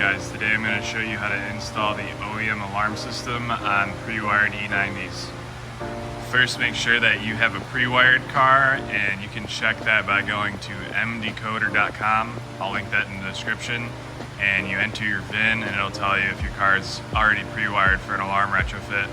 guys, today I'm going to show you how to install the OEM alarm system on pre-wired E90s. First, make sure that you have a pre-wired car, and you can check that by going to mdecoder.com. I'll link that in the description, and you enter your VIN and it'll tell you if your car is already pre-wired for an alarm retrofit.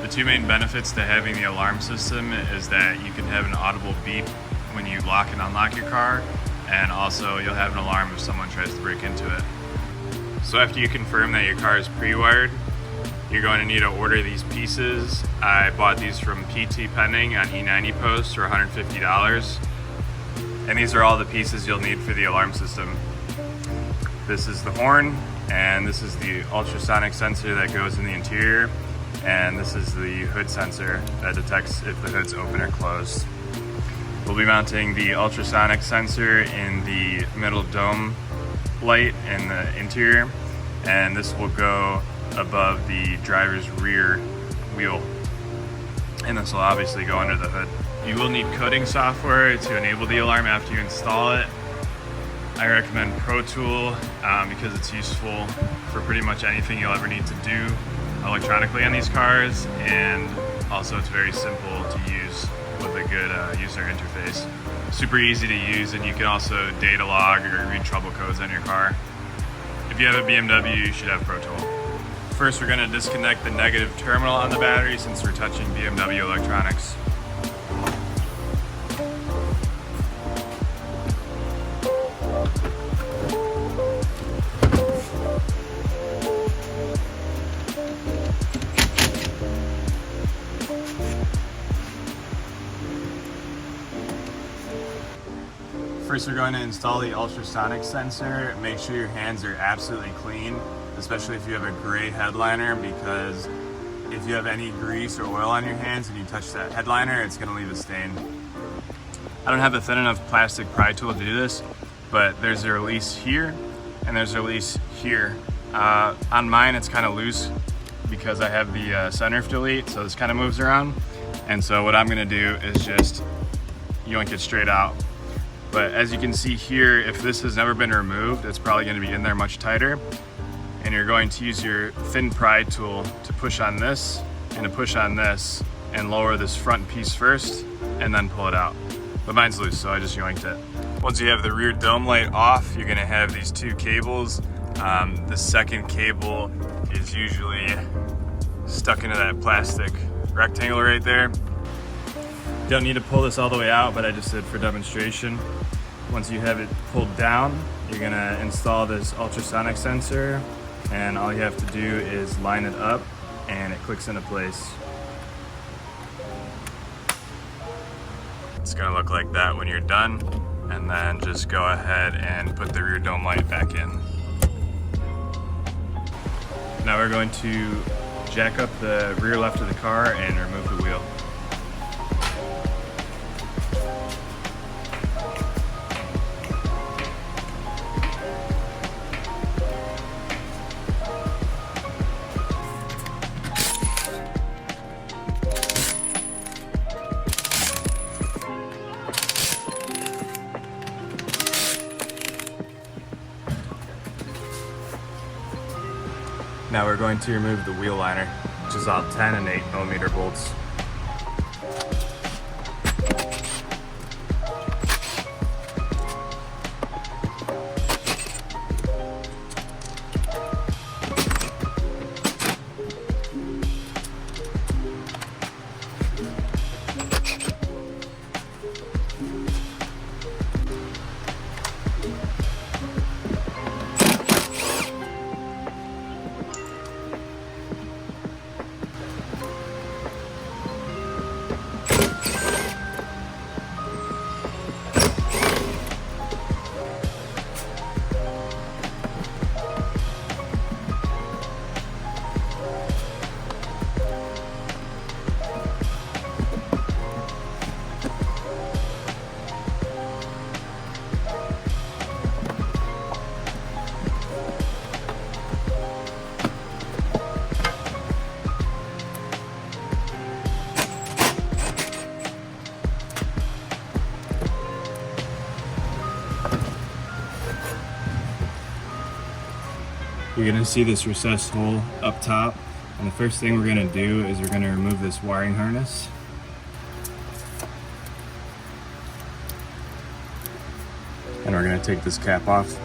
The two main benefits to having the alarm system is that you can have an audible beep when you lock and unlock your car, and also you'll have an alarm if someone tries to break into it. So after you confirm that your car is pre-wired, you're going to need to order these pieces. I bought these from PT Pending on E90 Post for $150. And these are all the pieces you'll need for the alarm system. This is the horn, and this is the ultrasonic sensor that goes in the interior, and this is the hood sensor that detects if the hood's open or closed. We'll be mounting the ultrasonic sensor in the middle dome light in the interior, and this will go above the driver's rear wheel, and this will obviously go under the hood. You will need coding software to enable the alarm after you install it. I recommend Pro Tool because it's useful for pretty much anything you'll ever need to do electronically on these cars, and also it's very simple to use with a good user interface. Super easy to use, and you can also data log or read trouble codes on your car. If you have a BMW, you should have Pro Tool. First, we're going to disconnect the negative terminal on the battery since we're touching BMW electronics. First, we're going to install the ultrasonic sensor. Make sure your hands are absolutely clean, especially if you have a gray headliner, because if you have any grease or oil on your hands and you touch that headliner, it's going to leave a stain. I don't have a thin enough plastic pry tool to do this, but there's a release here and there's a release here. On mine, it's kind of loose because I have the center delete, so this kind of moves around. And so what I'm going to do is just yoink it straight out. But as you can see here, if this has never been removed, it's probably going to be in there much tighter. And you're going to use your thin pry tool to push on this and to push on this and lower this front piece first and then pull it out. But mine's loose, so I just yoinked it. Once you have the rear dome light off, you're going to have these two cables. The second cable is usually stuck into that plastic rectangle right there. You don't need to pull this all the way out, but I just did for demonstration. Once you have it pulled down, you're going to install this ultrasonic sensor, and all you have to do is line it up and it clicks into place. It's going to look like that when you're done, and then just go ahead and put the rear dome light back in. Now we're going to jack up the rear left of the car and remove the wheel. Now we're going to remove the wheel liner, which is all 10 and 8mm bolts. You're gonna see this recessed hole up top, and the first thing we're gonna do is we're gonna remove this wiring harness. And we're gonna take this cap off.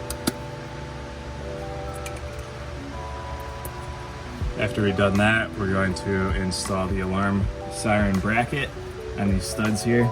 After we've done that, we're going to install the alarm siren bracket on these studs here.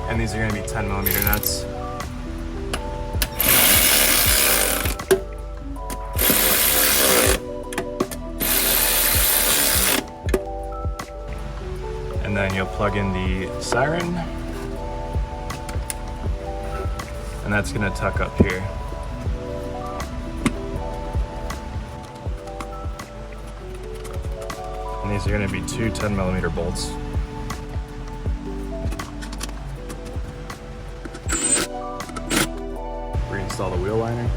And these are going to be 10mm nuts. And then you'll plug in the siren, and that's going to tuck up here. And these are going to be two 10mm bolts. Reinstall the wheel liner.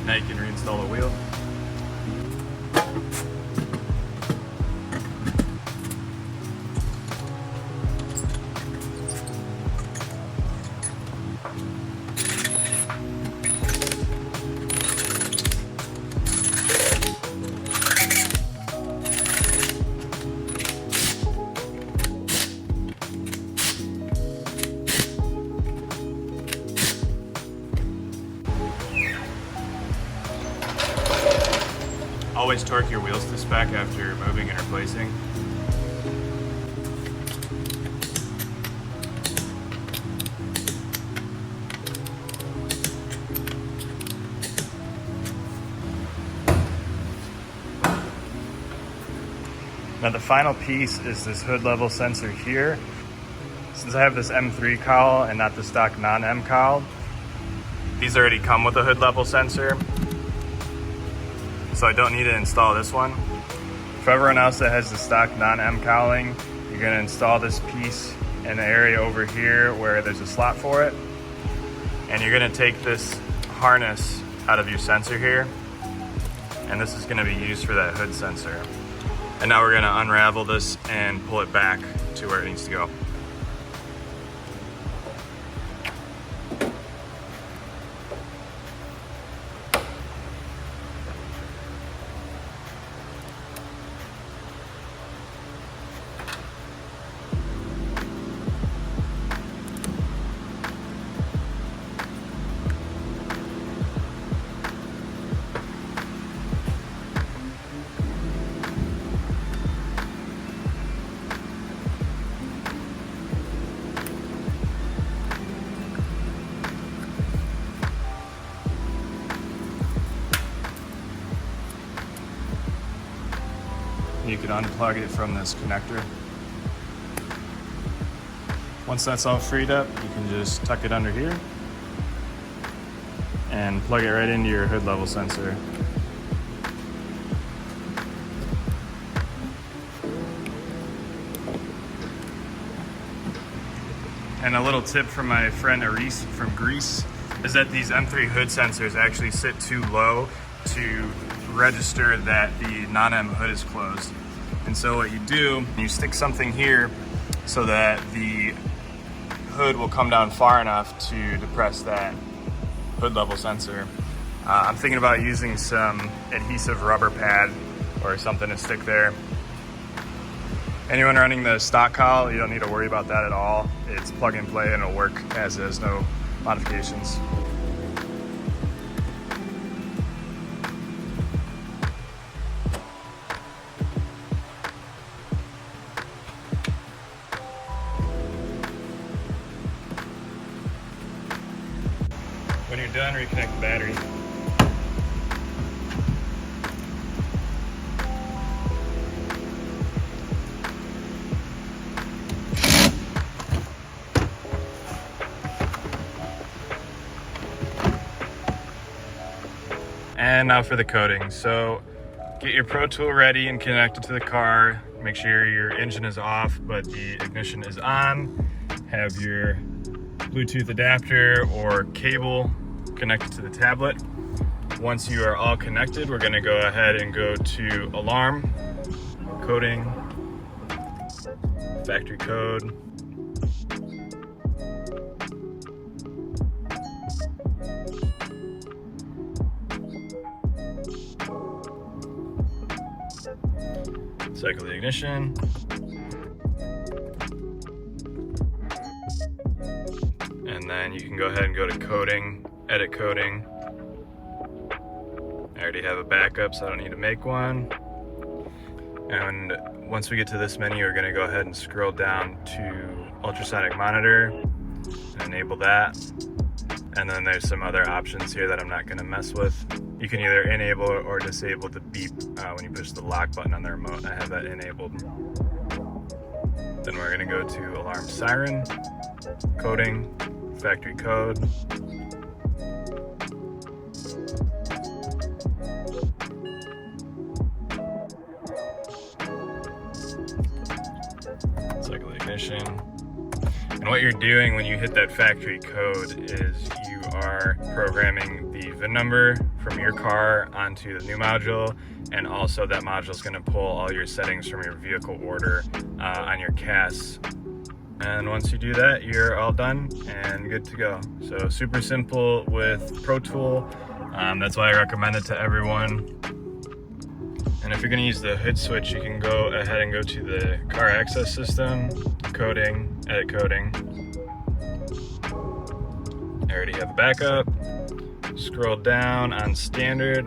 Now you can reinstall the wheel. Always torque your wheels to spec after moving and replacing. Now the final piece is this hood level sensor here. Since I have this M3 cowl and not the stock non-M cowl, these already come with a hood level sensor, so I don't need to install this one. For everyone else that has the stock non-M cowling, you're gonna install this piece in the area over here where there's a slot for it. And you're gonna take this harness out of your sensor here, and this is gonna be used for that hood sensor. And now we're gonna unravel this and pull it back to where it needs to go. You can unplug it from this connector. Once that's all freed up, you can just tuck it under here and plug it right into your hood level sensor. And a little tip from my friend Aris from Greece is that these M3 hood sensors actually sit too low to register that the non-M hood is closed. And so what you do, you stick something here so that the hood will come down far enough to depress that hood level sensor. I'm thinking about using some adhesive rubber pad or something to stick there. Anyone running the stock cowl, you don't need to worry about that at all. It's plug and play and it'll work as is, no modifications. When you're done, reconnect the battery. And now for the coating. So get your Pro Tool ready and connected to the car. Make sure your engine is off, but the ignition is on. Have your Bluetooth adapter or cable connected to the tablet. Once you are all connected, we're gonna go ahead and go to alarm, coding, factory code. Cycle the ignition. And then you can go ahead and go to coding, edit coding. I already have a backup, so I don't need to make one. And once we get to this menu, we're gonna go ahead and scroll down to ultrasonic monitor and enable that. And then there's some other options here that I'm not gonna mess with. You can either enable or disable the beep when you push the lock button on the remote. I have that enabled. Then we're gonna go to alarm siren, coding, factory code. Cycle the ignition. And what you're doing when you hit that factory code is you are programming the VIN number from your car onto the new module, and also that module is going to pull all your settings from your vehicle order on your CAS. And once you do that, you're all done and good to go. So super simple with Pro Tool. That's why I recommend it to everyone. And if you're going to use the hood switch, you can go ahead and go to the car access system, coding, edit coding. I already have a backup. Scroll down on standard.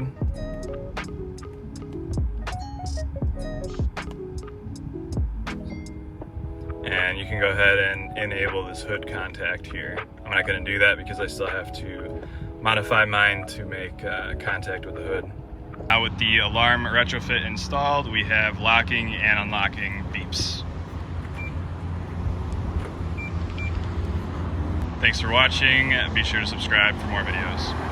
And you can go ahead and enable this hood contact here. I'm not going to do that because I still have to modify mine to make contact with the hood. Now with the alarm retrofit installed, we have locking and unlocking beeps. Thanks for watching. Be sure to subscribe for more videos.